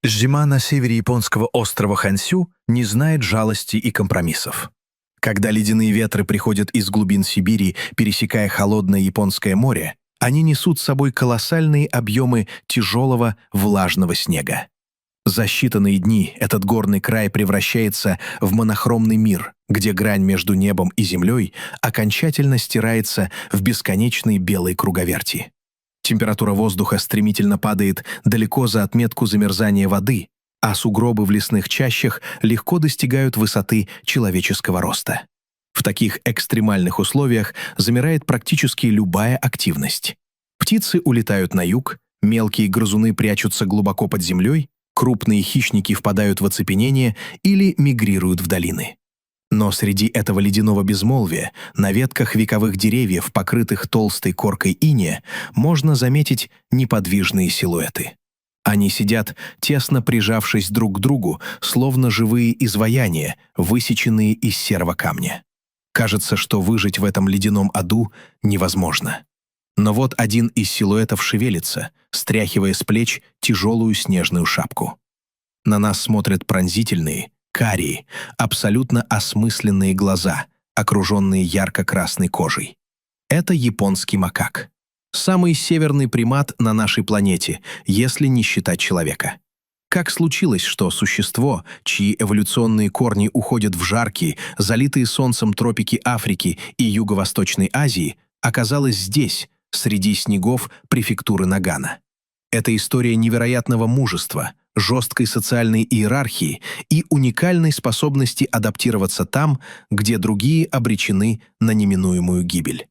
Зима на севере японского острова Хансю не знает жалости и компромиссов. Когда ледяные ветры приходят из глубин Сибири, пересекая холодное Японское море, они несут с собой колоссальные объемы тяжелого влажного снега. За считанные дни этот горный край превращается в монохромный мир, где грань между небом и землей окончательно стирается в бесконечной белой круговерти. Температура воздуха стремительно падает далеко за отметку замерзания воды, а сугробы в лесных чащах легко достигают высоты человеческого роста. В таких экстремальных условиях замирает практически любая активность. Птицы улетают на юг, мелкие грызуны прячутся глубоко под землей, крупные хищники впадают в оцепенение или мигрируют в долины. Но среди этого ледяного безмолвия на ветках вековых деревьев, покрытых толстой коркой иния, можно заметить неподвижные силуэты. Они сидят, тесно прижавшись друг к другу, словно живые изваяния, высеченные из серого камня. Кажется, что выжить в этом ледяном аду невозможно. Но вот один из силуэтов шевелится, стряхивая с плеч тяжелую снежную шапку. На нас смотрят пронзительные, карие, абсолютно осмысленные глаза, окруженные ярко-красной кожей. Это японский макак. Самый северный примат на нашей планете, если не считать человека. Как случилось, что существо, чьи эволюционные корни уходят в жаркие, залитые солнцем тропики Африки и Юго-Восточной Азии, оказалось здесь, среди снегов префектуры Нагано? Это история невероятного мужества, жесткой социальной иерархии и уникальной способности адаптироваться там, где другие обречены на неминуемую гибель.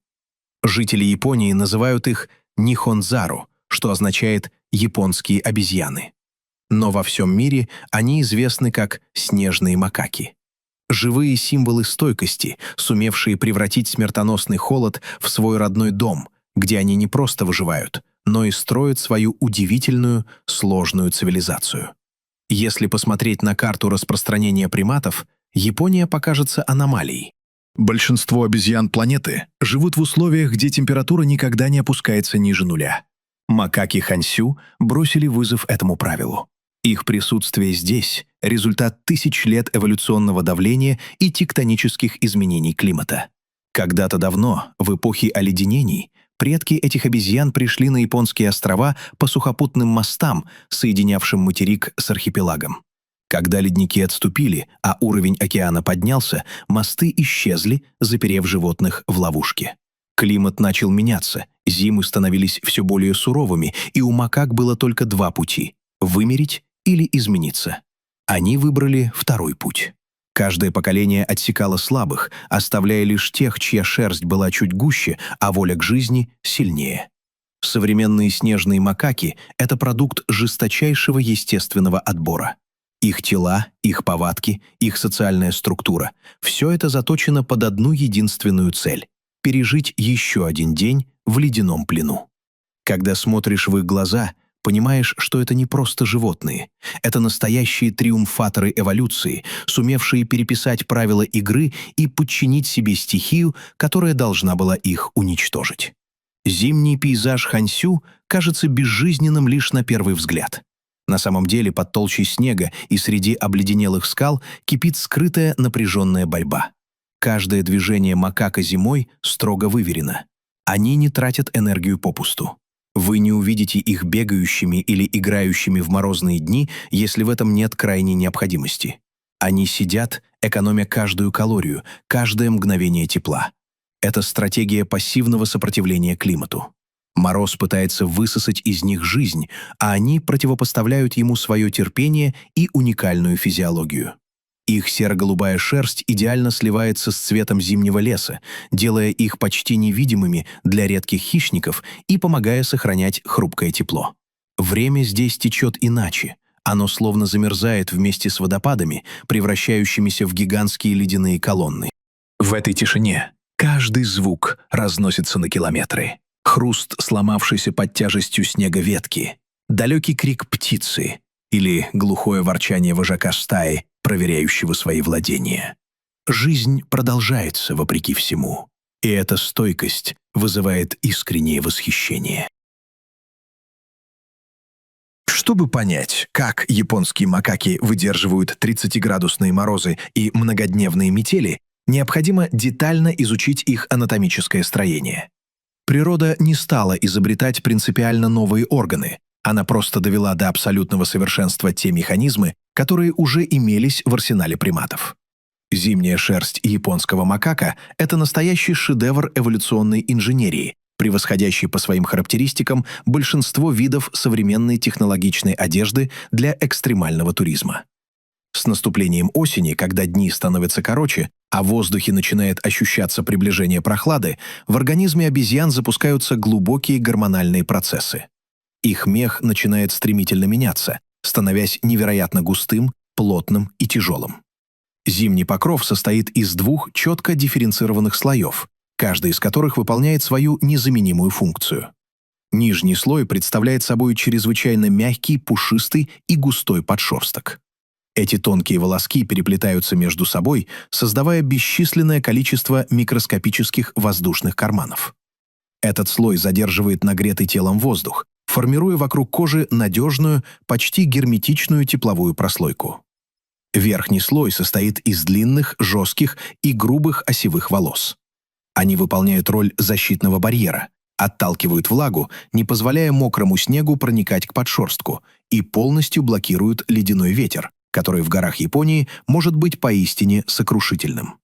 Жители Японии называют их нихонзару, что означает «японские обезьяны». Но во всем мире они известны как снежные макаки. Живые символы стойкости, сумевшие превратить смертоносный холод в свой родной дом, где они не просто выживают, но и строят свою удивительную, сложную цивилизацию. Если посмотреть на карту распространения приматов, Япония покажется аномалией. Большинство обезьян планеты живут в условиях, где температура никогда не опускается ниже нуля. Макаки Хансю бросили вызов этому правилу. Их присутствие здесь – результат тысяч лет эволюционного давления и тектонических изменений климата. Когда-то давно, в эпохе оледенений, предки этих обезьян пришли на японские острова по сухопутным мостам, соединявшим материк с архипелагом. Когда ледники отступили, а уровень океана поднялся, мосты исчезли, заперев животных в ловушке. Климат начал меняться, зимы становились все более суровыми, и у макак было только два пути – вымереть или измениться. Они выбрали второй путь. Каждое поколение отсекало слабых, оставляя лишь тех, чья шерсть была чуть гуще, а воля к жизни сильнее. Современные снежные макаки – это продукт жесточайшего естественного отбора. Их тела, их повадки, их социальная структура – все это заточено под одну единственную цель – пережить еще один день в ледяном плену. Когда смотришь в их глаза, понимаешь, что это не просто животные. Это настоящие триумфаторы эволюции, сумевшие переписать правила игры и подчинить себе стихию, которая должна была их уничтожить. Зимний пейзаж Хансю кажется безжизненным лишь на первый взгляд. На самом деле под толщей снега и среди обледенелых скал кипит скрытая напряженная борьба. Каждое движение макака зимой строго выверено. Они не тратят энергию попусту. Вы не увидите их бегающими или играющими в морозные дни, если в этом нет крайней необходимости. Они сидят, экономя каждую калорию, каждое мгновение тепла. Это стратегия пассивного сопротивления климату. Мороз пытается высосать из них жизнь, а они противопоставляют ему свое терпение и уникальную физиологию. Их серо-голубая шерсть идеально сливается с цветом зимнего леса, делая их почти невидимыми для редких хищников и помогая сохранять хрупкое тепло. Время здесь течет иначе. Оно словно замерзает вместе с водопадами, превращающимися в гигантские ледяные колонны. В этой тишине каждый звук разносится на километры. Хруст сломавшейся под тяжестью снега ветки, далекий крик птицы или глухое ворчание вожака стаи, проверяющего свои владения. Жизнь продолжается вопреки всему, и эта стойкость вызывает искреннее восхищение. Чтобы понять, как японские макаки выдерживают 30-градусные морозы и многодневные метели, необходимо детально изучить их анатомическое строение. Природа не стала изобретать принципиально новые органы, она просто довела до абсолютного совершенства те механизмы, которые уже имелись в арсенале приматов. Зимняя шерсть японского макака – это настоящий шедевр эволюционной инженерии, превосходящий по своим характеристикам большинство видов современной технологичной одежды для экстремального туризма. С наступлением осени, когда дни становятся короче, а в воздухе начинает ощущаться приближение прохлады, в организме обезьян запускаются глубокие гормональные процессы. Их мех начинает стремительно меняться, становясь невероятно густым, плотным и тяжелым. Зимний покров состоит из двух четко дифференцированных слоев, каждый из которых выполняет свою незаменимую функцию. Нижний слой представляет собой чрезвычайно мягкий, пушистый и густой подшерсток. Эти тонкие волоски переплетаются между собой, создавая бесчисленное количество микроскопических воздушных карманов. Этот слой задерживает нагретый телом воздух, формируя вокруг кожи надежную, почти герметичную тепловую прослойку. Верхний слой состоит из длинных, жестких и грубых осевых волос. Они выполняют роль защитного барьера, отталкивают влагу, не позволяя мокрому снегу проникать к подшерстку, и полностью блокируют ледяной ветер, который в горах Японии может быть поистине сокрушительным.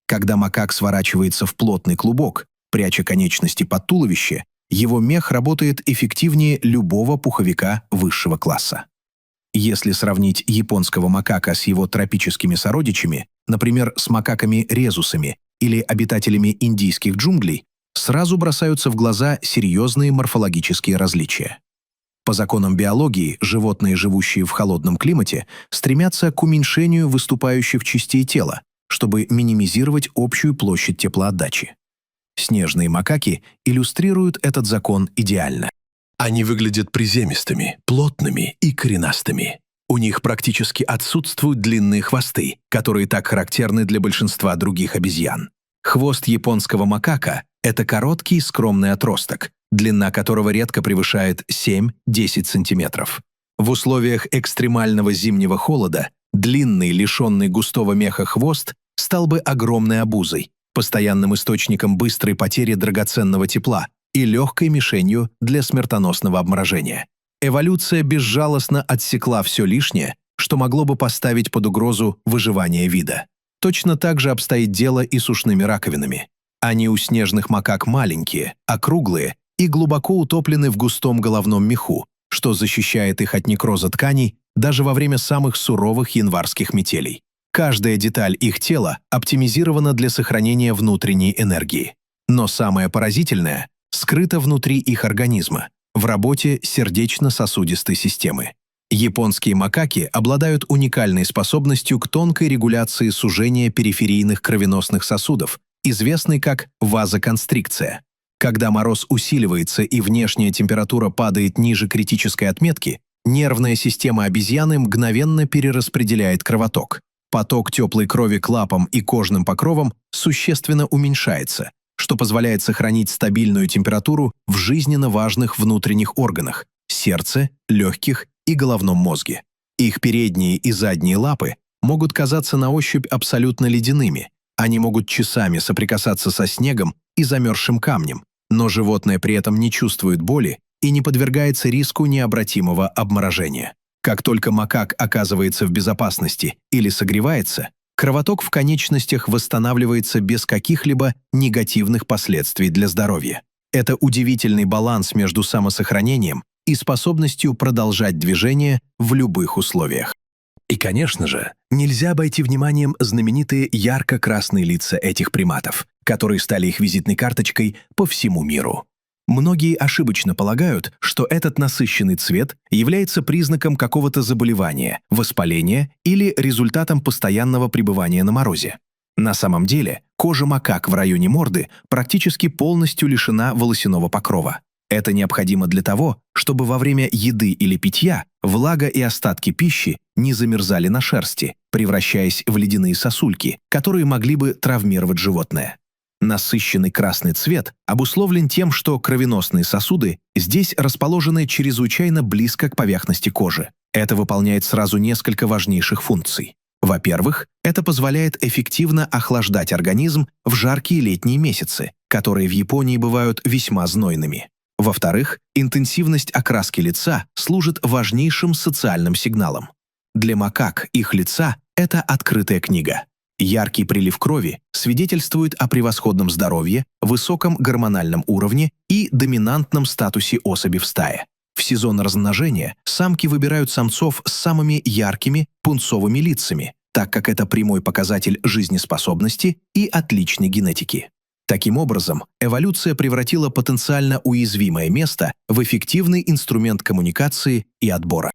Когда макак сворачивается в плотный клубок, пряча конечности под туловище, его мех работает эффективнее любого пуховика высшего класса. Если сравнить японского макака с его тропическими сородичами, например, с макаками-резусами или обитателями индийских джунглей, сразу бросаются в глаза серьезные морфологические различия. По законам биологии, животные, живущие в холодном климате, стремятся к уменьшению выступающих частей тела, чтобы минимизировать общую площадь теплоотдачи. Снежные макаки иллюстрируют этот закон идеально. Они выглядят приземистыми, плотными и коренастыми. У них практически отсутствуют длинные хвосты, которые так характерны для большинства других обезьян. Хвост японского макака – это короткий, скромный отросток, длина которого редко превышает 7-10 сантиметров. В условиях экстремального зимнего холода длинный, лишенный густого меха хвост стал бы огромной обузой, постоянным источником быстрой потери драгоценного тепла и легкой мишенью для смертоносного обморожения. Эволюция безжалостно отсекла все лишнее, что могло бы поставить под угрозу выживание вида. Точно так же обстоит дело и с ушными раковинами. Они у снежных макак маленькие, округлые и глубоко утоплены в густом головном меху, что защищает их от некроза тканей даже во время самых суровых январских метелей. Каждая деталь их тела оптимизирована для сохранения внутренней энергии. Но самое поразительное скрыто внутри их организма, в работе сердечно-сосудистой системы. Японские макаки обладают уникальной способностью к тонкой регуляции сужения периферийных кровеносных сосудов, известной как вазоконстрикция. Когда мороз усиливается и внешняя температура падает ниже критической отметки, нервная система обезьяны мгновенно перераспределяет кровоток. Поток теплой крови к лапам и кожным покровам существенно уменьшается, что позволяет сохранить стабильную температуру в жизненно важных внутренних органах – сердце, легких и головном мозге. Их передние и задние лапы могут казаться на ощупь абсолютно ледяными, они могут часами соприкасаться со снегом и замерзшим камнем, но животное при этом не чувствует боли и не подвергается риску необратимого обморожения. Как только макак оказывается в безопасности или согревается, кровоток в конечностях восстанавливается без каких-либо негативных последствий для здоровья. Это удивительный баланс между самосохранением и способностью продолжать движение в любых условиях. И, конечно же, нельзя обойти вниманием знаменитые ярко-красные лица этих приматов, которые стали их визитной карточкой по всему миру. Многие ошибочно полагают, что этот насыщенный цвет является признаком какого-то заболевания, воспаления или результатом постоянного пребывания на морозе. На самом деле, кожа макак в районе морды практически полностью лишена волосяного покрова. Это необходимо для того, чтобы во время еды или питья влага и остатки пищи не замерзали на шерсти, превращаясь в ледяные сосульки, которые могли бы травмировать животное. Насыщенный красный цвет обусловлен тем, что кровеносные сосуды здесь расположены чрезвычайно близко к поверхности кожи. Это выполняет сразу несколько важнейших функций. Во-первых, это позволяет эффективно охлаждать организм в жаркие летние месяцы, которые в Японии бывают весьма знойными. Во-вторых, интенсивность окраски лица служит важнейшим социальным сигналом. Для макак их лица – это открытая книга. Яркий прилив крови свидетельствует о превосходном здоровье, высоком гормональном уровне и доминантном статусе особи в стае. В сезон размножения самки выбирают самцов с самыми яркими пунцовыми лицами, так как это прямой показатель жизнеспособности и отличной генетики. Таким образом, эволюция превратила потенциально уязвимое место в эффективный инструмент коммуникации и отбора.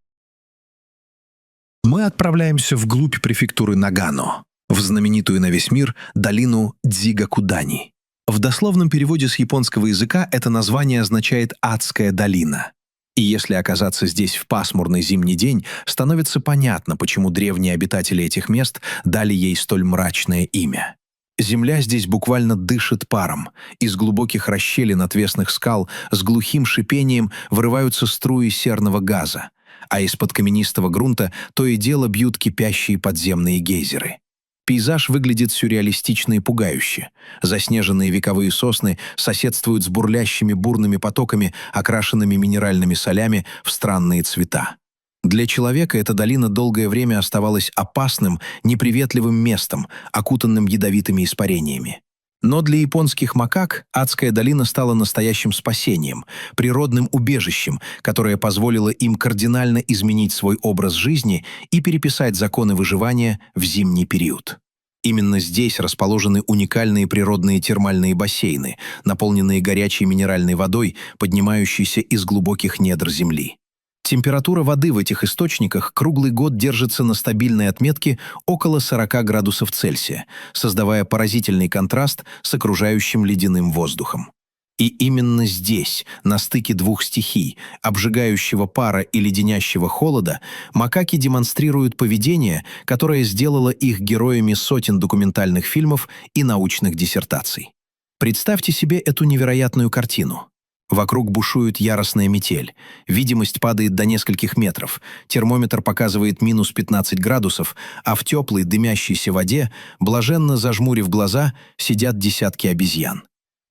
Мы отправляемся вглубь префектуры Нагано, в знаменитую на весь мир долину Дзигакудани. В дословном переводе с японского языка это название означает «адская долина». И если оказаться здесь в пасмурный зимний день, становится понятно, почему древние обитатели этих мест дали ей столь мрачное имя. Земля здесь буквально дышит паром. Из глубоких расщелин отвесных скал с глухим шипением вырываются струи серного газа, а из-под каменистого грунта то и дело бьют кипящие подземные гейзеры. Пейзаж выглядит сюрреалистично и пугающе. Заснеженные вековые сосны соседствуют с бурлящими бурными потоками, окрашенными минеральными солями в странные цвета. Для человека эта долина долгое время оставалась опасным, неприветливым местом, окутанным ядовитыми испарениями. Но для японских макак адская долина стала настоящим спасением, природным убежищем, которое позволило им кардинально изменить свой образ жизни и переписать законы выживания в зимний период. Именно здесь расположены уникальные природные термальные бассейны, наполненные горячей минеральной водой, поднимающейся из глубоких недр земли. Температура воды в этих источниках круглый год держится на стабильной отметке около 40 градусов Цельсия, создавая поразительный контраст с окружающим ледяным воздухом. И именно здесь, на стыке двух стихий, обжигающего пара и леденящего холода, макаки демонстрируют поведение, которое сделало их героями сотен документальных фильмов и научных диссертаций. Представьте себе эту невероятную картину. Вокруг бушует яростная метель, видимость падает до нескольких метров, термометр показывает минус 15 градусов, а в теплой дымящейся воде, блаженно зажмурив глаза, сидят десятки обезьян.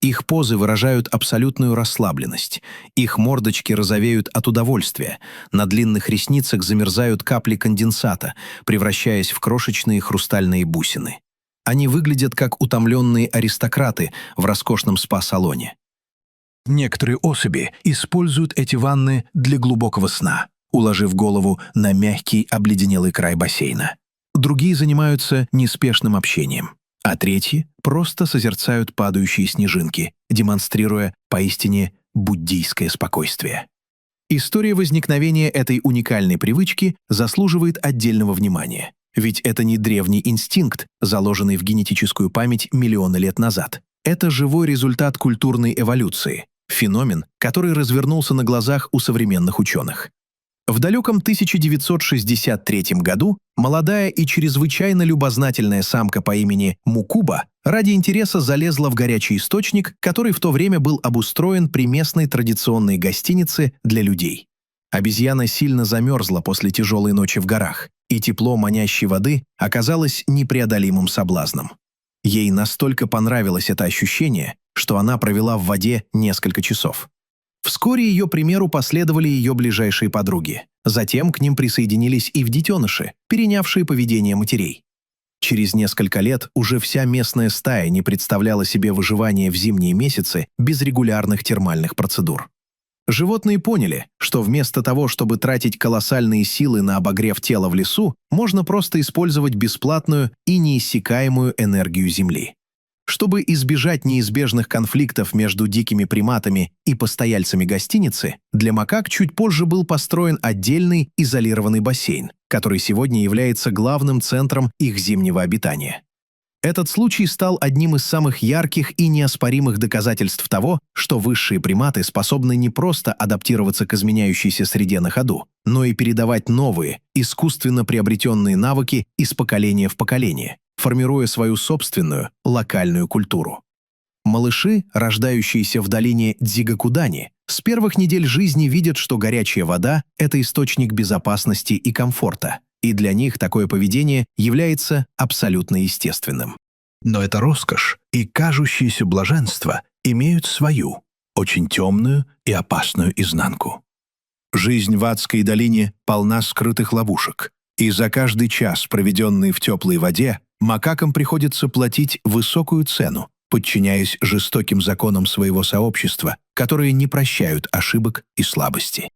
Их позы выражают абсолютную расслабленность, их мордочки розовеют от удовольствия, на длинных ресницах замерзают капли конденсата, превращаясь в крошечные хрустальные бусины. Они выглядят как утомленные аристократы в роскошном спа-салоне. Некоторые особи используют эти ванны для глубокого сна, уложив голову на мягкий обледенелый край бассейна. Другие занимаются неспешным общением, а третьи просто созерцают падающие снежинки, демонстрируя поистине буддийское спокойствие. История возникновения этой уникальной привычки заслуживает отдельного внимания, ведь это не древний инстинкт, заложенный в генетическую память миллионы лет назад. Это живой результат культурной эволюции, феномен, который развернулся на глазах у современных ученых. В далеком 1963 году молодая и чрезвычайно любознательная самка по имени Мукуба ради интереса залезла в горячий источник, который в то время был обустроен при местной традиционной гостинице для людей. Обезьяна сильно замерзла после тяжелой ночи в горах, и тепло манящей воды оказалось непреодолимым соблазном. Ей настолько понравилось это ощущение, что она провела в воде несколько часов. Вскоре ее примеру последовали ее ближайшие подруги. Затем к ним присоединились и детеныши, перенявшие поведение матерей. Через несколько лет уже вся местная стая не представляла себе выживание в зимние месяцы без регулярных термальных процедур. Животные поняли, что вместо того, чтобы тратить колоссальные силы на обогрев тела в лесу, можно просто использовать бесплатную и неиссякаемую энергию Земли. Чтобы избежать неизбежных конфликтов между дикими приматами и постояльцами гостиницы, для макак чуть позже был построен отдельный изолированный бассейн, который сегодня является главным центром их зимнего обитания. Этот случай стал одним из самых ярких и неоспоримых доказательств того, что высшие приматы способны не просто адаптироваться к изменяющейся среде на ходу, но и передавать новые, искусственно приобретенные навыки из поколения в поколение, формируя свою собственную локальную культуру. Малыши, рождающиеся в долине Дзигакудани, с первых недель жизни видят, что горячая вода – это источник безопасности и комфорта, и для них такое поведение является абсолютно естественным. Но эта роскошь и кажущееся блаженство имеют свою, очень темную и опасную изнанку. Жизнь в адской долине полна скрытых ловушек, и за каждый час, проведенный в теплой воде, макакам приходится платить высокую цену, подчиняясь жестоким законам своего сообщества, которые не прощают ошибок и слабости.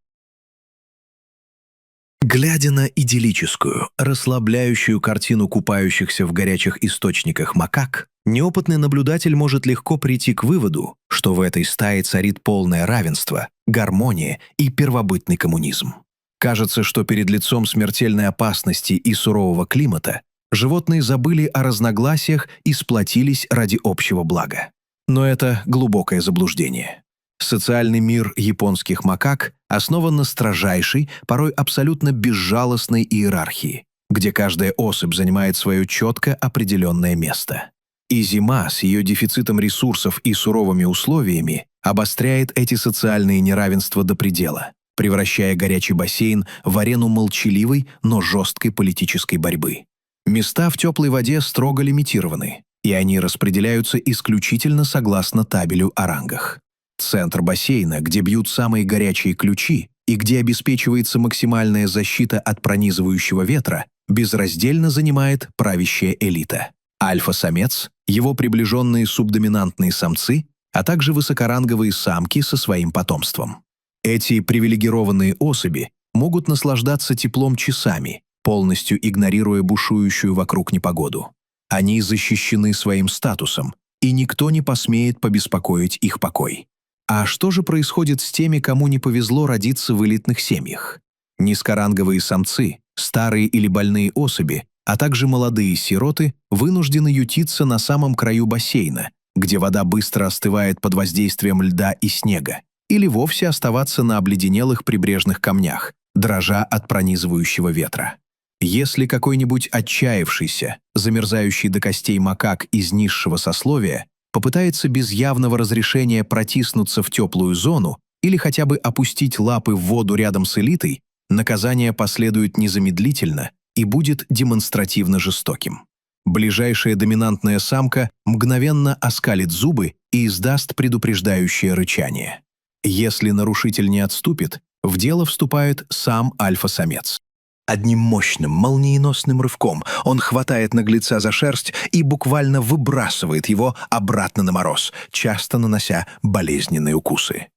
Глядя на идиллическую, расслабляющую картину купающихся в горячих источниках макак, неопытный наблюдатель может легко прийти к выводу, что в этой стае царит полное равенство, гармония и первобытный коммунизм. Кажется, что перед лицом смертельной опасности и сурового климата животные забыли о разногласиях и сплотились ради общего блага. Но это глубокое заблуждение. Социальный мир японских макак основан на строжайшей, порой абсолютно безжалостной иерархии, где каждая особь занимает свое четко определенное место. И зима с ее дефицитом ресурсов и суровыми условиями обостряет эти социальные неравенства до предела, превращая горячий бассейн в арену молчаливой, но жесткой политической борьбы. Места в теплой воде строго лимитированы, и они распределяются исключительно согласно табелю о рангах. Центр бассейна, где бьют самые горячие ключи и где обеспечивается максимальная защита от пронизывающего ветра, безраздельно занимает правящая элита. Альфа-самец, его приближенные субдоминантные самцы, а также высокоранговые самки со своим потомством. Эти привилегированные особи могут наслаждаться теплом часами, полностью игнорируя бушующую вокруг непогоду. Они защищены своим статусом, и никто не посмеет побеспокоить их покой. А что же происходит с теми, кому не повезло родиться в элитных семьях? Низкоранговые самцы, старые или больные особи, а также молодые сироты вынуждены ютиться на самом краю бассейна, где вода быстро остывает под воздействием льда и снега, или вовсе оставаться на обледенелых прибрежных камнях, дрожа от пронизывающего ветра. Если какой-нибудь отчаявшийся, замерзающий до костей макак из низшего сословия попытается без явного разрешения протиснуться в теплую зону или хотя бы опустить лапы в воду рядом с элитой, наказание последует незамедлительно и будет демонстративно жестоким. Ближайшая доминантная самка мгновенно оскалит зубы и издаст предупреждающее рычание. Если нарушитель не отступит, в дело вступает сам альфа-самец. Одним мощным, молниеносным рывком он хватает наглеца за шерсть и буквально выбрасывает его обратно на мороз, часто нанося болезненные укусы.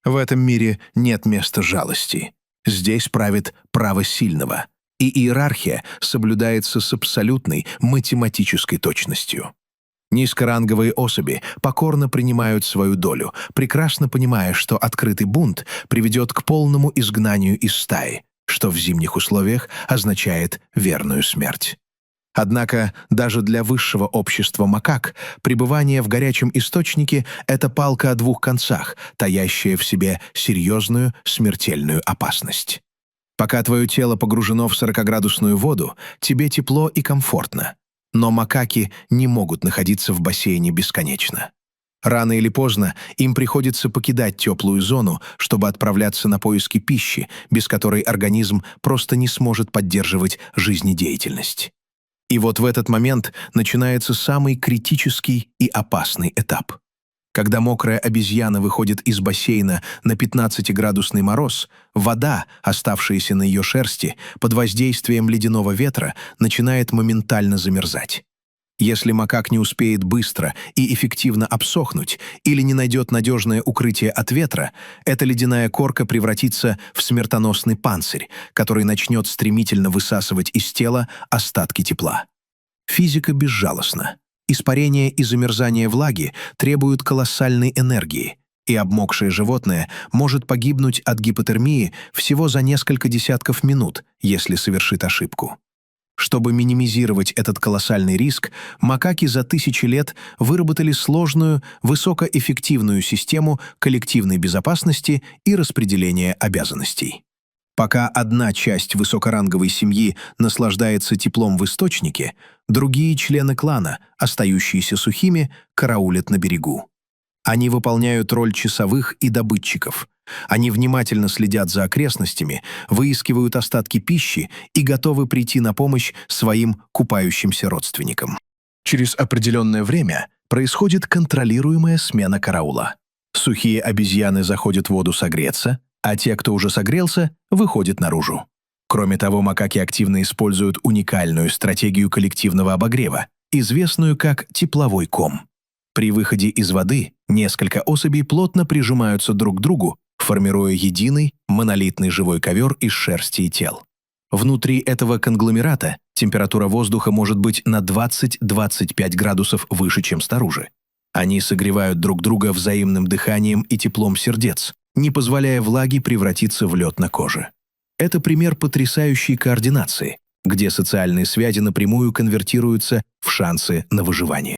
В этом мире нет места жалости. Здесь правит право сильного, и иерархия соблюдается с абсолютной математической точностью. Низкоранговые особи покорно принимают свою долю, прекрасно понимая, что открытый бунт приведет к полному изгнанию из стаи, что в зимних условиях означает верную смерть. Однако даже для высшего общества макак пребывание в горячем источнике – это палка о двух концах, таящая в себе серьезную смертельную опасность. Пока твое тело погружено в 40-градусную воду, тебе тепло и комфортно. Но макаки не могут находиться в бассейне бесконечно. Рано или поздно им приходится покидать теплую зону, чтобы отправляться на поиски пищи, без которой организм просто не сможет поддерживать жизнедеятельность. И вот в этот момент начинается самый критический и опасный этап. Когда мокрая обезьяна выходит из бассейна на 15-градусный мороз, вода, оставшаяся на ее шерсти, под воздействием ледяного ветра, начинает моментально замерзать. Если макак не успеет быстро и эффективно обсохнуть или не найдет надежное укрытие от ветра, эта ледяная корка превратится в смертоносный панцирь, который начнет стремительно высасывать из тела остатки тепла. Физика безжалостна. Испарение и замерзание влаги требуют колоссальной энергии, и обмокшее животное может погибнуть от гипотермии всего за несколько десятков минут, если совершит ошибку. Чтобы минимизировать этот колоссальный риск, макаки за тысячи лет выработали сложную, высокоэффективную систему коллективной безопасности и распределения обязанностей. Пока одна часть высокоранговой семьи наслаждается теплом в источнике, другие члены клана, остающиеся сухими, караулят на берегу. Они выполняют роль часовых и добытчиков. Они внимательно следят за окрестностями, выискивают остатки пищи и готовы прийти на помощь своим купающимся родственникам. Через определенное время происходит контролируемая смена караула. Сухие обезьяны заходят в воду согреться, а те, кто уже согрелся, выходят наружу. Кроме того, макаки активно используют уникальную стратегию коллективного обогрева, известную как тепловой ком. При выходе из воды несколько особей плотно прижимаются друг к другу, формируя единый монолитный живой ковер из шерсти и тел. Внутри этого конгломерата температура воздуха может быть на 20-25 градусов выше, чем снаружи. Они согревают друг друга взаимным дыханием и теплом сердец, не позволяя влаге превратиться в лед на коже. Это пример потрясающей координации, где социальные связи напрямую конвертируются в шансы на выживание.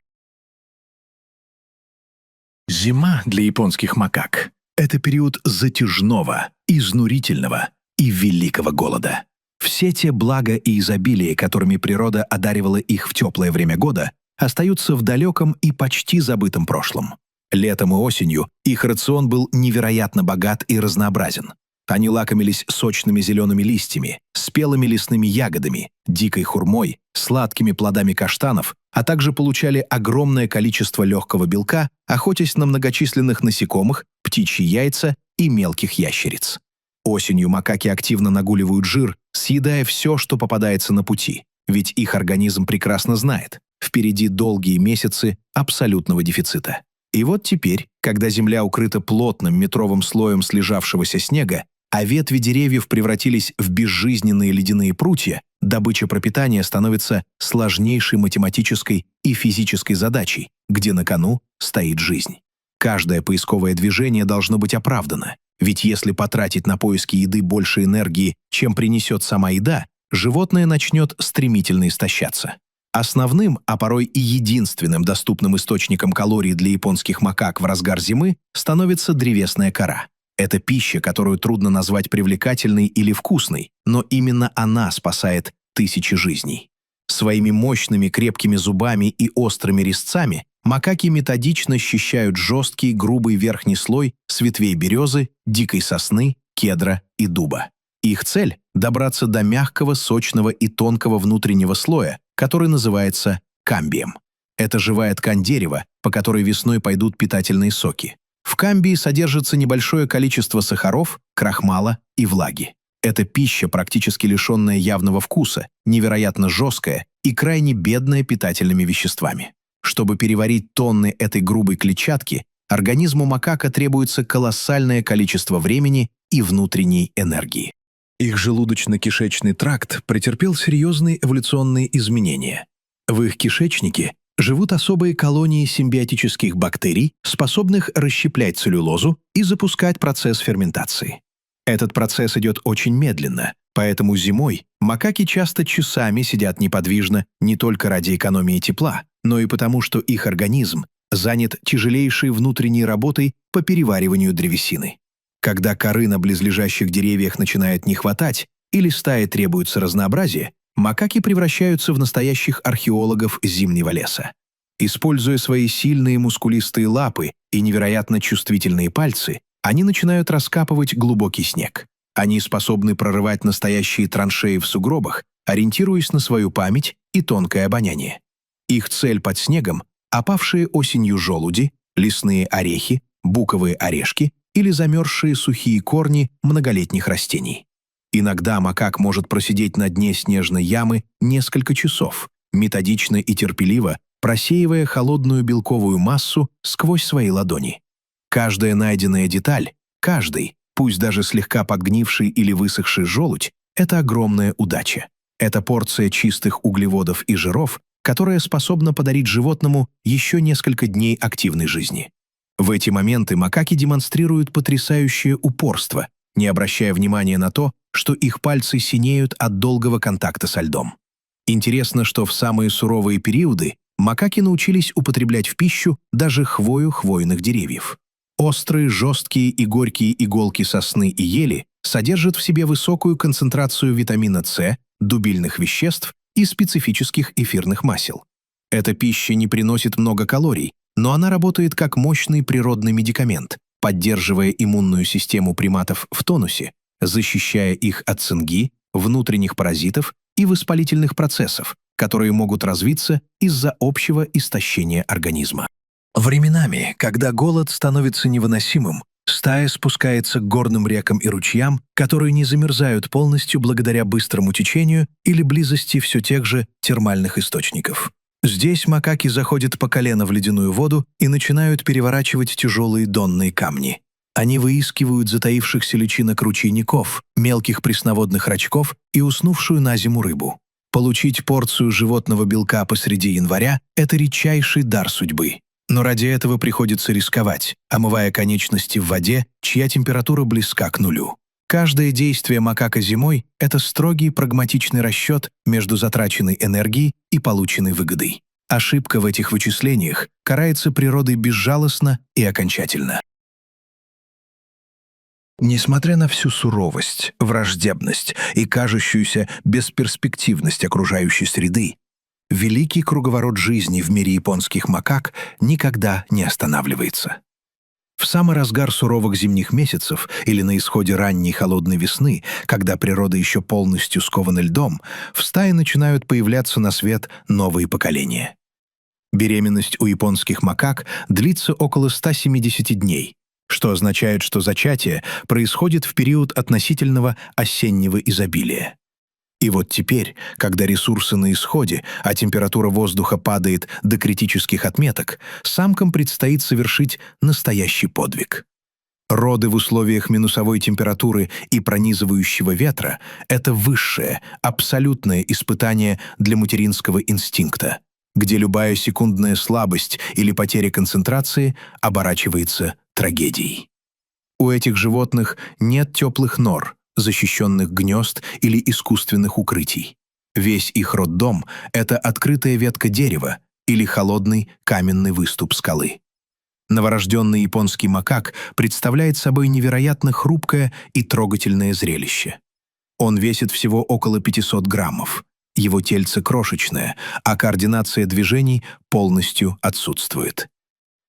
Зима для японских макак — это период затяжного, изнурительного и великого голода. Все те блага и изобилие, которыми природа одаривала их в теплое время года, остаются в далеком и почти забытом прошлом. Летом и осенью их рацион был невероятно богат и разнообразен. Они лакомились сочными зелеными листьями, спелыми лесными ягодами, дикой хурмой, сладкими плодами каштанов, а также получали огромное количество легкого белка, охотясь на многочисленных насекомых, птичьи яйца и мелких ящериц. Осенью макаки активно нагуливают жир, съедая все, что попадается на пути, ведь их организм прекрасно знает, впереди долгие месяцы абсолютного дефицита. И вот теперь, когда земля укрыта плотным метровым слоем слежавшегося снега, а ветви деревьев превратились в безжизненные ледяные прутья, добыча пропитания становится сложнейшей математической и физической задачей, где на кону стоит жизнь. Каждое поисковое движение должно быть оправдано, ведь если потратить на поиски еды больше энергии, чем принесет сама еда, животное начнет стремительно истощаться. Основным, а порой и единственным доступным источником калорий для японских макак в разгар зимы становится древесная кора. Это пища, которую трудно назвать привлекательной или вкусной, но именно она спасает тысячи жизней. Своими мощными крепкими зубами и острыми резцами макаки методично счищают жесткий грубый верхний слой с ветвей березы, дикой сосны, кедра и дуба. Их цель – добраться до мягкого, сочного и тонкого внутреннего слоя, который называется камбием. Это живая ткань дерева, по которой весной пойдут питательные соки. В камбии содержится небольшое количество сахаров, крахмала и влаги. Это пища, практически лишенная явного вкуса, невероятно жесткая и крайне бедная питательными веществами. Чтобы переварить тонны этой грубой клетчатки, организму макака требуется колоссальное количество времени и внутренней энергии. Их желудочно-кишечный тракт претерпел серьезные эволюционные изменения. В их кишечнике живут особые колонии симбиотических бактерий, способных расщеплять целлюлозу и запускать процесс ферментации. Этот процесс идет очень медленно, поэтому зимой макаки часто часами сидят неподвижно не только ради экономии тепла, но и потому, что их организм занят тяжелейшей внутренней работой по перевариванию древесины. Когда коры на близлежащих деревьях начинает не хватать или стае требуется разнообразие, макаки превращаются в настоящих археологов зимнего леса. Используя свои сильные мускулистые лапы и невероятно чувствительные пальцы, они начинают раскапывать глубокий снег. Они способны прорывать настоящие траншеи в сугробах, ориентируясь на свою память и тонкое обоняние. Их цель под снегом – опавшие осенью желуди, лесные орехи, буковые орешки или замерзшие сухие корни многолетних растений. Иногда макак может просидеть на дне снежной ямы несколько часов, методично и терпеливо просеивая холодную белковую массу сквозь свои ладони. Каждая найденная деталь, каждый, пусть даже слегка подгнивший или высохший желудь, это огромная удача. Это порция чистых углеводов и жиров, которая способна подарить животному еще несколько дней активной жизни. В эти моменты макаки демонстрируют потрясающее упорство, не обращая внимания на то, что их пальцы синеют от долгого контакта со льдом. Интересно, что в самые суровые периоды макаки научились употреблять в пищу даже хвою хвойных деревьев. Острые, жесткие и горькие иголки сосны и ели содержит в себе высокую концентрацию витамина С, дубильных веществ и специфических эфирных масел. Эта пища не приносит много калорий, но она работает как мощный природный медикамент, поддерживая иммунную систему приматов в тонусе, защищая их от цинги, внутренних паразитов и воспалительных процессов, которые могут развиться из-за общего истощения организма. Временами, когда голод становится невыносимым, стая спускается к горным рекам и ручьям, которые не замерзают полностью благодаря быстрому течению или близости все тех же термальных источников. Здесь макаки заходят по колено в ледяную воду и начинают переворачивать тяжелые донные камни. Они выискивают затаившихся личинок ручейников, мелких пресноводных рачков и уснувшую на зиму рыбу. Получить порцию животного белка посреди января – это редчайший дар судьбы. Но ради этого приходится рисковать, омывая конечности в воде, чья температура близка к нулю. Каждое действие макака зимой – это строгий прагматичный расчет между затраченной энергией и полученной выгодой. Ошибка в этих вычислениях карается природой безжалостно и окончательно. Несмотря на всю суровость, враждебность и кажущуюся бесперспективность окружающей среды, великий круговорот жизни в мире японских макак никогда не останавливается. В самый разгар суровых зимних месяцев или на исходе ранней холодной весны, когда природа еще полностью скована льдом, в стае начинают появляться на свет новые поколения. Беременность у японских макак длится около 170 дней, что означает, что зачатие происходит в период относительного осеннего изобилия. И вот теперь, когда ресурсы на исходе, а температура воздуха падает до критических отметок, самкам предстоит совершить настоящий подвиг. Роды в условиях минусовой температуры и пронизывающего ветра – это высшее, абсолютное испытание для материнского инстинкта, где любая секундная слабость или потеря концентрации оборачивается трагедией. У этих животных нет теплых нор, защищенных гнезд или искусственных укрытий. Весь их роддом — это открытая ветка дерева или холодный каменный выступ скалы. Новорожденный японский макак представляет собой невероятно хрупкое и трогательное зрелище. Он весит всего около 500 граммов. Его тельце крошечное, а координация движений полностью отсутствует.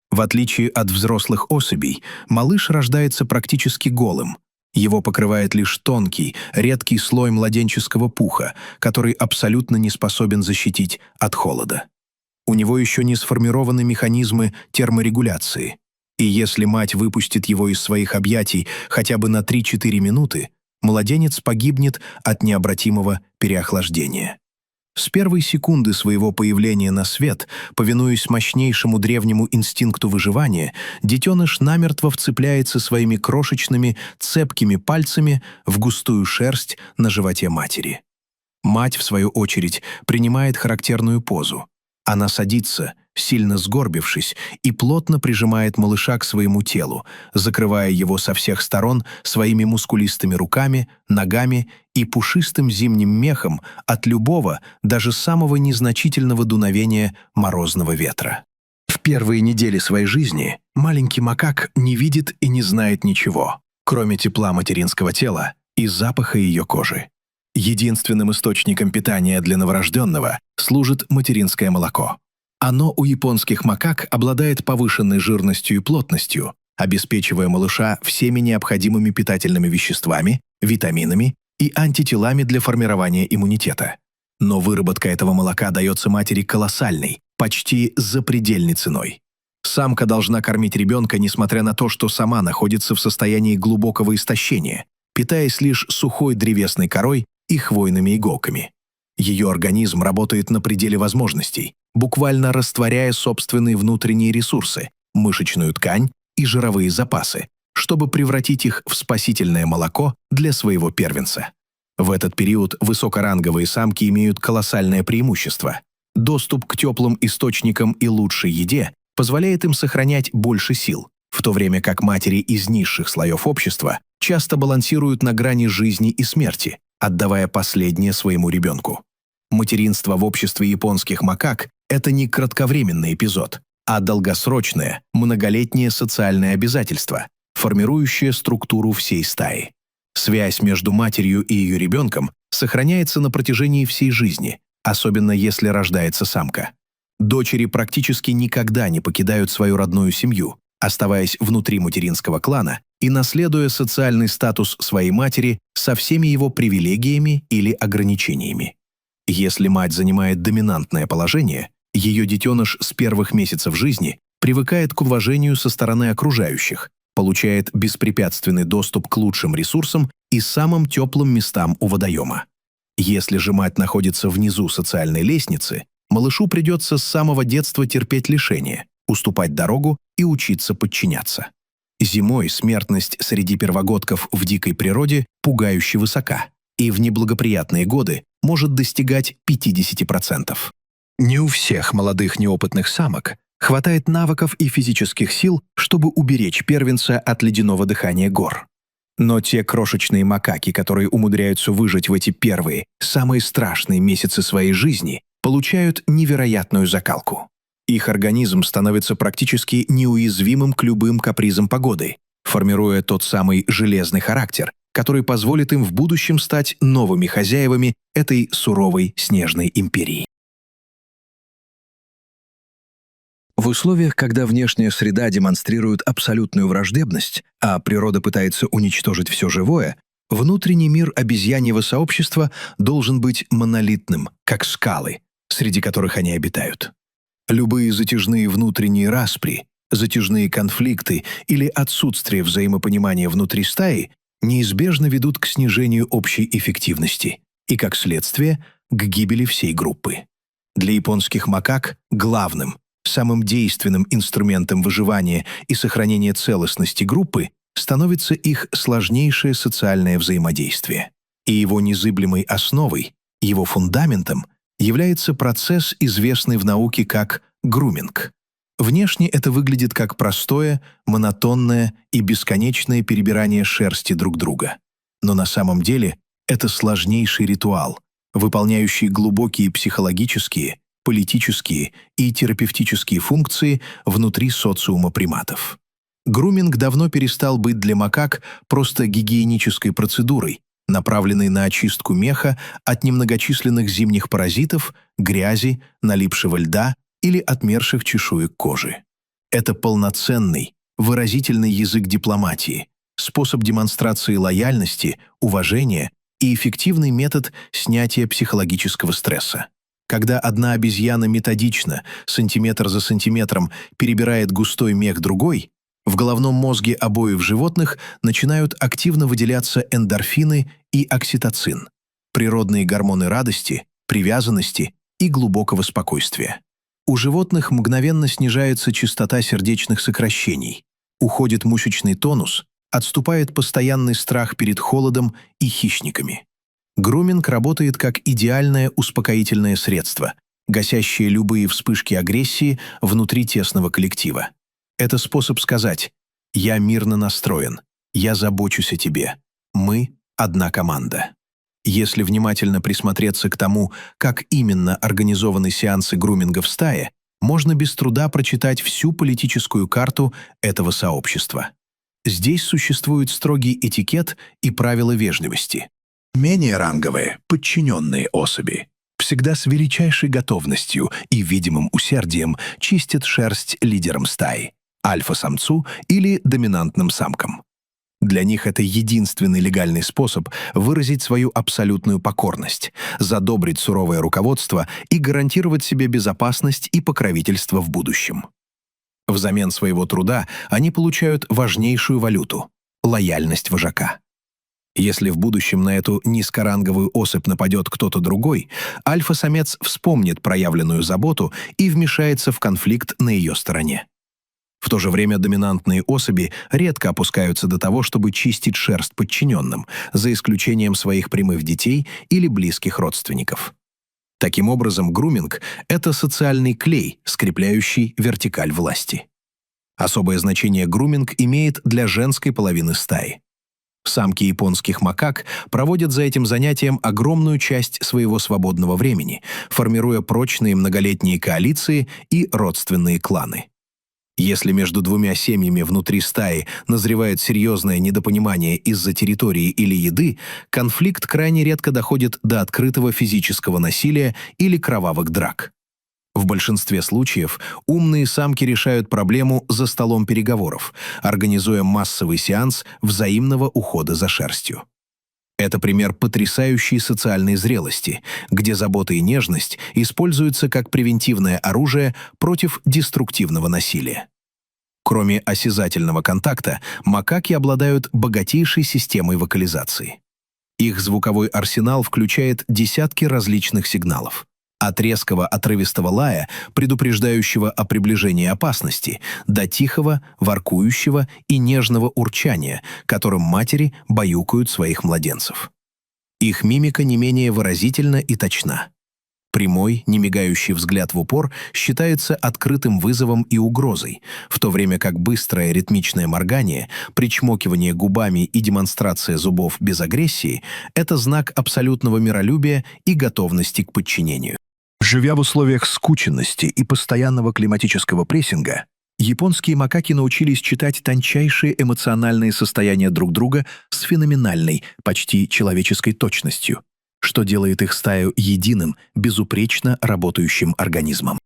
В отличие от взрослых особей, малыш рождается практически голым. Его покрывает лишь тонкий, редкий слой младенческого пуха, который абсолютно не способен защитить от холода. У него еще не сформированы механизмы терморегуляции, и если мать выпустит его из своих объятий хотя бы на 3-4 минуты, младенец погибнет от необратимого переохлаждения. С первой секунды своего появления на свет, повинуясь мощнейшему древнему инстинкту выживания, детеныш намертво вцепляется своими крошечными, цепкими пальцами в густую шерсть на животе матери. Мать, в свою очередь, принимает характерную позу. Она садится, сильно сгорбившись, и плотно прижимает малыша к своему телу, закрывая его со всех сторон своими мускулистыми руками, ногами и пушистым зимним мехом от любого, даже самого незначительного дуновения морозного ветра. В первые недели своей жизни маленький макак не видит и не знает ничего, кроме тепла материнского тела и запаха ее кожи. Единственным источником питания для новорожденного служит материнское молоко. Оно у японских макак обладает повышенной жирностью и плотностью, обеспечивая малыша всеми необходимыми питательными веществами, витаминами и антителами для формирования иммунитета. Но выработка этого молока дается матери колоссальной, почти запредельной ценой. Самка должна кормить ребенка, несмотря на то, что сама находится в состоянии глубокого истощения, питаясь лишь сухой древесной корой и хвойными иголками. Ее организм работает на пределе возможностей, буквально растворяя собственные внутренние ресурсы, мышечную ткань и жировые запасы, чтобы превратить их в спасительное молоко для своего первенца. В этот период высокоранговые самки имеют колоссальное преимущество. Доступ к теплым источникам и лучшей еде позволяет им сохранять больше сил, в то время как матери из низших слоев общества часто балансируют на грани жизни и смерти, отдавая последнее своему ребенку. Материнство в обществе японских макак – это не кратковременный эпизод, а долгосрочное, многолетнее социальное обязательство, формирующее структуру всей стаи. Связь между матерью и ее ребенком сохраняется на протяжении всей жизни, особенно если рождается самка. Дочери практически никогда не покидают свою родную семью, оставаясь внутри материнского клана и наследуя социальный статус своей матери со всеми его привилегиями или ограничениями. Если мать занимает доминантное положение, ее детеныш с первых месяцев жизни привыкает к уважению со стороны окружающих, получает беспрепятственный доступ к лучшим ресурсам и самым теплым местам у водоема. Если же мать находится внизу социальной лестницы, малышу придется с самого детства терпеть лишения, уступать дорогу и учиться подчиняться. Зимой смертность среди первогодков в дикой природе пугающе высока, и в неблагоприятные годы может достигать 50%. Не у всех молодых неопытных самок хватает навыков и физических сил, чтобы уберечь первенца от ледяного дыхания гор. Но те крошечные макаки, которые умудряются выжить в эти первые, самые страшные месяцы своей жизни, получают невероятную закалку. Их организм становится практически неуязвимым к любым капризам погоды, формируя тот самый железный характер, который позволит им в будущем стать новыми хозяевами этой суровой снежной империи. В условиях, когда внешняя среда демонстрирует абсолютную враждебность, а природа пытается уничтожить все живое, внутренний мир обезьяньего сообщества должен быть монолитным, как скалы, среди которых они обитают. Любые затяжные внутренние распри, затяжные конфликты или отсутствие взаимопонимания внутри стаи неизбежно ведут к снижению общей эффективности и, как следствие, к гибели всей группы. Для японских макак главным, самым действенным инструментом выживания и сохранения целостности группы становится их сложнейшее социальное взаимодействие. И его незыблемой основой, его фундаментом является процесс, известный в науке как груминг. Внешне это выглядит как простое, монотонное и бесконечное перебирание шерсти друг друга. Но на самом деле это сложнейший ритуал, выполняющий глубокие психологические, политические и терапевтические функции внутри социума приматов. Груминг давно перестал быть для макак просто гигиенической процедурой, направленной на очистку меха от немногочисленных зимних паразитов, грязи, налипшего льда или отмерших чешуек кожи. Это полноценный, выразительный язык дипломатии, способ демонстрации лояльности, уважения и эффективный метод снятия психологического стресса. Когда одна обезьяна методично, сантиметр за сантиметром, перебирает густой мех другой, в головном мозге обоих животных начинают активно выделяться эндорфины и окситоцин, природные гормоны радости, привязанности и глубокого спокойствия. У животных мгновенно снижается частота сердечных сокращений, уходит мышечный тонус, отступает постоянный страх перед холодом и хищниками. Груминг работает как идеальное успокоительное средство, гасящее любые вспышки агрессии внутри тесного коллектива. Это способ сказать «Я мирно настроен, я забочусь о тебе, мы – одна команда». Если внимательно присмотреться к тому, как именно организованы сеансы груминга в стае, можно без труда прочитать всю политическую карту этого сообщества. Здесь существует строгий этикет и правила вежливости. Менее ранговые, подчиненные особи всегда с величайшей готовностью и видимым усердием чистят шерсть лидерам стаи, альфа-самцу или доминантным самкам. Для них это единственный легальный способ выразить свою абсолютную покорность, задобрить суровое руководство и гарантировать себе безопасность и покровительство в будущем. Взамен своего труда они получают важнейшую валюту – лояльность вожака. Если в будущем на эту низкоранговую особь нападет кто-то другой, альфа-самец вспомнит проявленную заботу и вмешается в конфликт на ее стороне. В то же время доминантные особи редко опускаются до того, чтобы чистить шерсть подчиненным, за исключением своих прямых детей или близких родственников. Таким образом, груминг — это социальный клей, скрепляющий вертикаль власти. Особое значение груминг имеет для женской половины стаи. Самки японских макак проводят за этим занятием огромную часть своего свободного времени, формируя прочные многолетние коалиции и родственные кланы. Если между двумя семьями внутри стаи назревает серьезное недопонимание из-за территории или еды, конфликт крайне редко доходит до открытого физического насилия или кровавых драк. В большинстве случаев умные самки решают проблему за столом переговоров, организуя массовый сеанс взаимного ухода за шерстью. Это пример потрясающей социальной зрелости, где забота и нежность используются как превентивное оружие против деструктивного насилия. Кроме осязательного контакта, макаки обладают богатейшей системой вокализации. Их звуковой арсенал включает десятки различных сигналов. От резкого отрывистого лая, предупреждающего о приближении опасности, до тихого, воркующего и нежного урчания, которым матери баюкают своих младенцев. Их мимика не менее выразительна и точна. Прямой, немигающий взгляд в упор считается открытым вызовом и угрозой, в то время как быстрое ритмичное моргание, причмокивание губами и демонстрация зубов без агрессии – это знак абсолютного миролюбия и готовности к подчинению. Живя в условиях скученности и постоянного климатического прессинга, японские макаки научились читать тончайшие эмоциональные состояния друг друга с феноменальной, почти человеческой точностью, что делает их стаю единым, безупречно работающим организмом.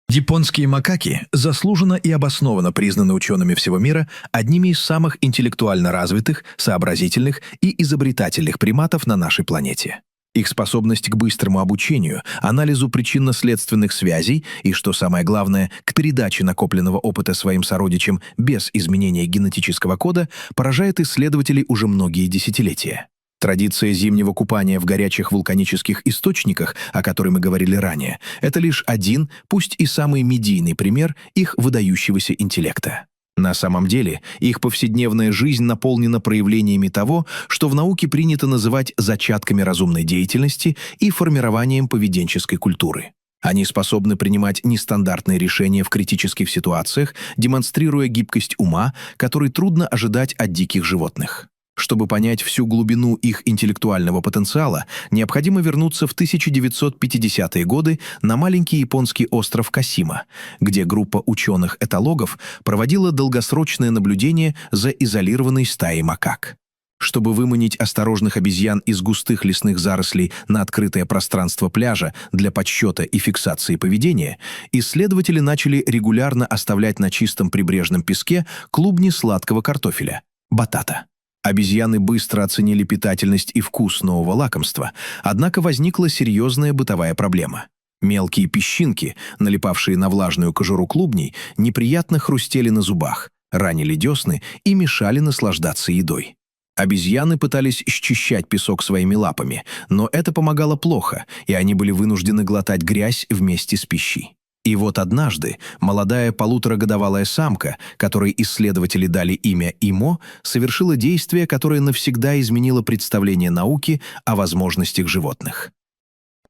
Японские макаки заслуженно и обоснованно признаны учеными всего мира одними из самых интеллектуально развитых, сообразительных и изобретательных приматов на нашей планете. Их способность к быстрому обучению, анализу причинно-следственных связей и, что самое главное, к передаче накопленного опыта своим сородичам без изменения генетического кода поражает исследователей уже многие десятилетия. Традиция зимнего купания в горячих вулканических источниках, о которой мы говорили ранее, это лишь один, пусть и самый медийный пример их выдающегося интеллекта. На самом деле, их повседневная жизнь наполнена проявлениями того, что в науке принято называть зачатками разумной деятельности и формированием поведенческой культуры. Они способны принимать нестандартные решения в критических ситуациях, демонстрируя гибкость ума, который трудно ожидать от диких животных. Чтобы понять всю глубину их интеллектуального потенциала, необходимо вернуться в 1950-е годы на маленький японский остров Касима, где группа ученых-этологов проводила долгосрочное наблюдение за изолированной стаей макак. Чтобы выманить осторожных обезьян из густых лесных зарослей на открытое пространство пляжа для подсчета и фиксации поведения, исследователи начали регулярно оставлять на чистом прибрежном песке клубни сладкого картофеля – батата. Обезьяны быстро оценили питательность и вкус нового лакомства, однако возникла серьезная бытовая проблема. Мелкие песчинки, налипавшие на влажную кожуру клубней, неприятно хрустели на зубах, ранили десны и мешали наслаждаться едой. Обезьяны пытались счищать песок своими лапами, но это помогало плохо, и они были вынуждены глотать грязь вместе с пищей. И вот однажды молодая полуторагодовалая самка, которой исследователи дали имя Имо, совершила действие, которое навсегда изменило представление науки о возможностях животных.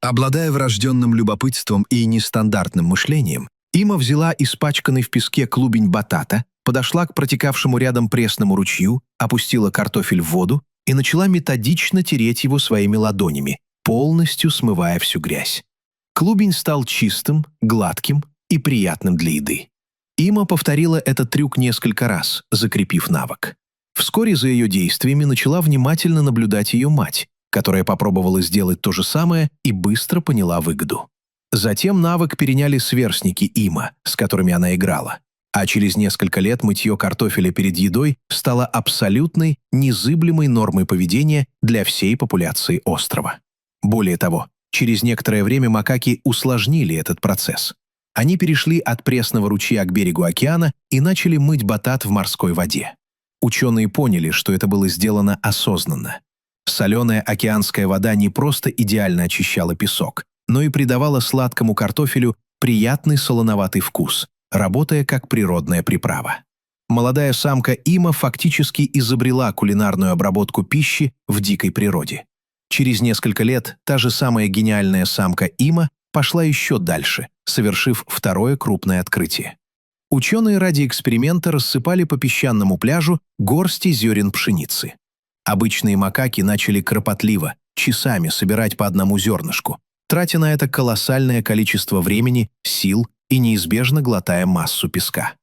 Обладая врожденным любопытством и нестандартным мышлением, Има взяла испачканный в песке клубень батата, подошла к протекавшему рядом пресному ручью, опустила картофель в воду и начала методично тереть его своими ладонями, полностью смывая всю грязь. Клубень стал чистым, гладким и приятным для еды. Има повторила этот трюк несколько раз, закрепив навык. Вскоре за ее действиями начала внимательно наблюдать ее мать, которая попробовала сделать то же самое и быстро поняла выгоду. Затем навык переняли сверстники Има, с которыми она играла. А через несколько лет мытье картофеля перед едой стало абсолютной, незыблемой нормой поведения для всей популяции острова. Более того, через некоторое время макаки усложнили этот процесс. Они перешли от пресного ручья к берегу океана и начали мыть батат в морской воде. Ученые поняли, что это было сделано осознанно. Соленая океанская вода не просто идеально очищала песок, но и придавала сладкому картофелю приятный солоноватый вкус, работая как природная приправа. Молодая самка Има фактически изобрела кулинарную обработку пищи в дикой природе. Через несколько лет та же самая гениальная самка Има пошла еще дальше, совершив второе крупное открытие. Ученые ради эксперимента рассыпали по песчаному пляжу горсти зерен пшеницы. Обычные макаки начали кропотливо, часами собирать по одному зернышку, тратя на это колоссальное количество времени, сил и неизбежно глотая массу песка.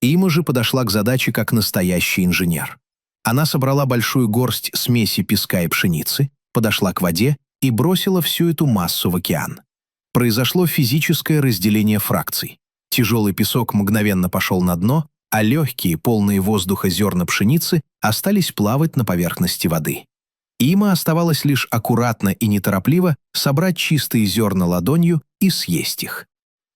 Има же подошла к задаче как настоящий инженер. Она собрала большую горсть смеси песка и пшеницы, подошла к воде и бросила всю эту массу в океан. Произошло физическое разделение фракций. Тяжелый песок мгновенно пошел на дно, а легкие, полные воздуха зерна пшеницы остались плавать на поверхности воды. Има оставалось лишь аккуратно и неторопливо собрать чистые зерна ладонью и съесть их.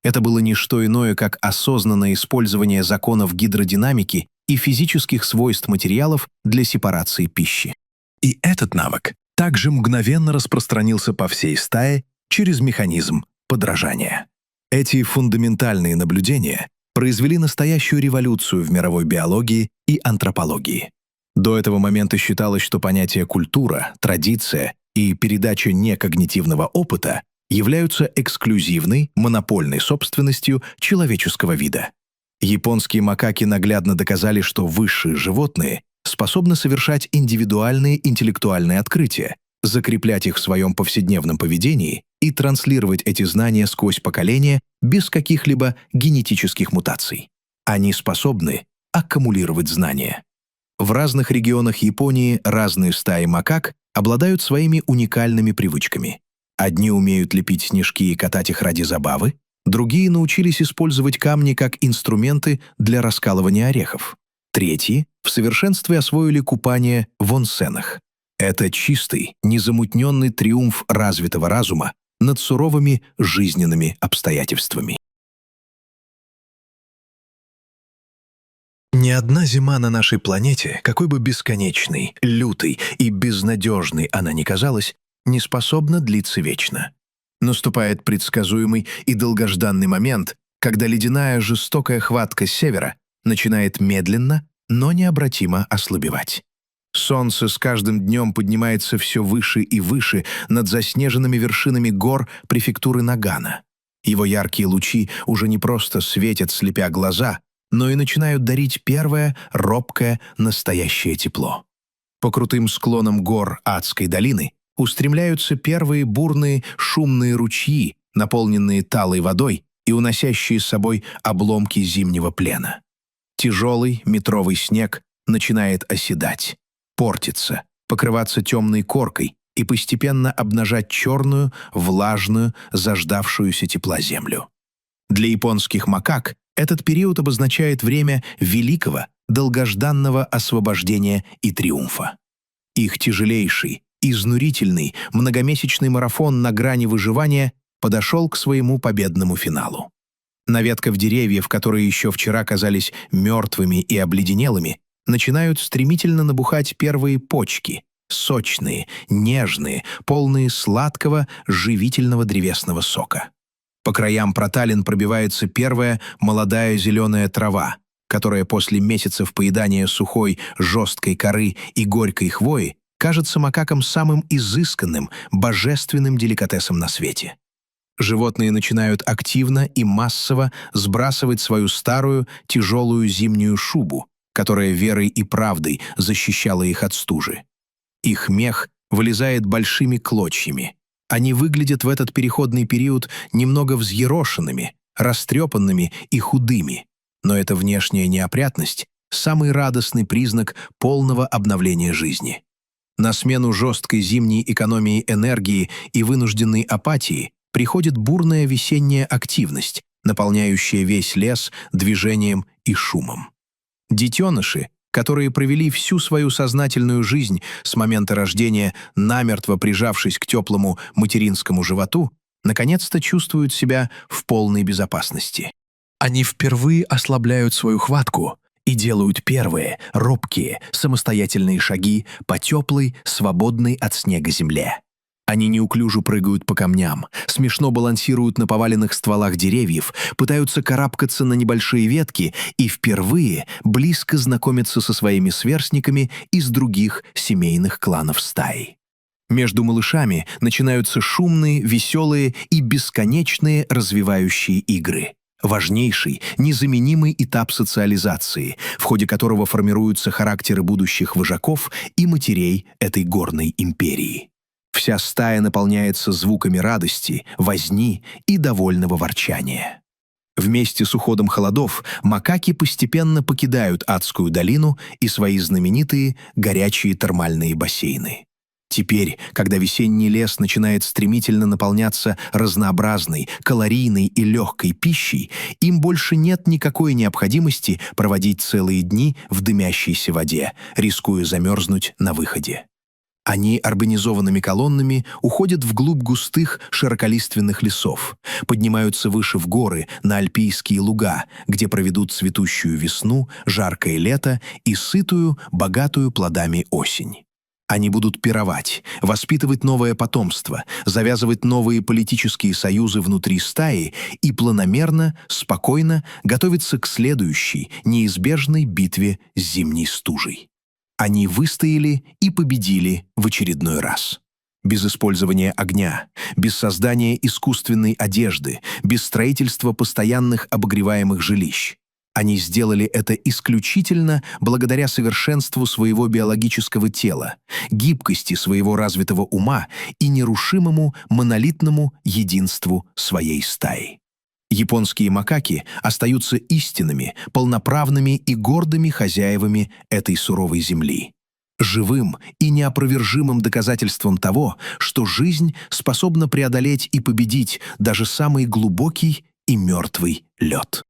Это было не что иное, как осознанное использование законов гидродинамики и физических свойств материалов для сепарации пищи. И этот навык также мгновенно распространился по всей стае через механизм подражания. Эти фундаментальные наблюдения произвели настоящую революцию в мировой биологии и антропологии. До этого момента считалось, что понятия культура, традиция и передача некогнитивного опыта являются эксклюзивной, монопольной собственностью человеческого вида. Японские макаки наглядно доказали, что высшие животные способны совершать индивидуальные интеллектуальные открытия, закреплять их в своем повседневном поведении и транслировать эти знания сквозь поколения без каких-либо генетических мутаций. Они способны аккумулировать знания. В разных регионах Японии разные стаи макак обладают своими уникальными привычками. Одни умеют лепить снежки и катать их ради забавы, другие научились использовать камни как инструменты для раскалывания орехов. Третьи в совершенстве освоили купание в онсенах. Это чистый, незамутненный триумф развитого разума над суровыми жизненными обстоятельствами. Ни одна зима на нашей планете, какой бы бесконечной, лютой и безнадежной она ни казалась, не способна длиться вечно. Наступает предсказуемый и долгожданный момент, когда ледяная жестокая хватка севера начинает медленно, но необратимо ослабевать. Солнце с каждым днем поднимается все выше и выше над заснеженными вершинами гор префектуры Нагано. Его яркие лучи уже не просто светят, слепя глаза, но и начинают дарить первое, робкое, настоящее тепло. По крутым склонам гор Адской долины устремляются первые бурные шумные ручьи, наполненные талой водой и уносящие с собой обломки зимнего плена. Тяжелый метровый снег начинает оседать, портиться, покрываться темной коркой и постепенно обнажать черную, влажную, заждавшуюся тепла землю. Для японских макак этот период обозначает время великого, долгожданного освобождения и триумфа. Их тяжелейший, изнурительный, многомесячный марафон на грани выживания подошел к своему победному финалу. На ветках деревьев, которые еще вчера казались мертвыми и обледенелыми, начинают стремительно набухать первые почки, сочные, нежные, полные сладкого, живительного древесного сока. По краям проталин пробивается первая молодая зеленая трава, которая после месяцев поедания сухой, жесткой коры и горькой хвои кажется макакам самым изысканным, божественным деликатесом на свете. Животные начинают активно и массово сбрасывать свою старую, тяжелую зимнюю шубу, которая верой и правдой защищала их от стужи. Их мех вылезает большими клочьями. Они выглядят в этот переходный период немного взъерошенными, растрепанными и худыми, но эта внешняя неопрятность – самый радостный признак полного обновления жизни. На смену жесткой зимней экономии энергии и вынужденной апатии приходит бурная весенняя активность, наполняющая весь лес движением и шумом. Детеныши, которые провели всю свою сознательную жизнь с момента рождения, намертво прижавшись к теплому материнскому животу, наконец-то чувствуют себя в полной безопасности. Они впервые ослабляют свою хватку и делают первые, робкие, самостоятельные шаги по теплой, свободной от снега земле. Они неуклюже прыгают по камням, смешно балансируют на поваленных стволах деревьев, пытаются карабкаться на небольшие ветки и впервые близко знакомятся со своими сверстниками из других семейных кланов стаи. Между малышами начинаются шумные, веселые и бесконечные развивающие игры. Важнейший, незаменимый этап социализации, в ходе которого формируются характеры будущих вожаков и матерей этой горной империи. Вся стая наполняется звуками радости, возни и довольного ворчания. Вместе с уходом холодов макаки постепенно покидают адскую долину и свои знаменитые горячие термальные бассейны. Теперь, когда весенний лес начинает стремительно наполняться разнообразной, калорийной и легкой пищей, им больше нет никакой необходимости проводить целые дни в дымящейся воде, рискуя замерзнуть на выходе. Они организованными колоннами уходят вглубь густых широколиственных лесов, поднимаются выше в горы, на альпийские луга, где проведут цветущую весну, жаркое лето и сытую, богатую плодами осень. Они будут пировать, воспитывать новое потомство, завязывать новые политические союзы внутри стаи и планомерно, спокойно готовиться к следующей, неизбежной битве с зимней стужей. Они выстояли и победили в очередной раз. Без использования огня, без создания искусственной одежды, без строительства постоянных обогреваемых жилищ. Они сделали это исключительно благодаря совершенству своего биологического тела, гибкости своего развитого ума и нерушимому монолитному единству своей стаи. Японские макаки остаются истинными, полноправными и гордыми хозяевами этой суровой земли. Живым и неопровержимым доказательством того, что жизнь способна преодолеть и победить даже самый глубокий и мертвый лед.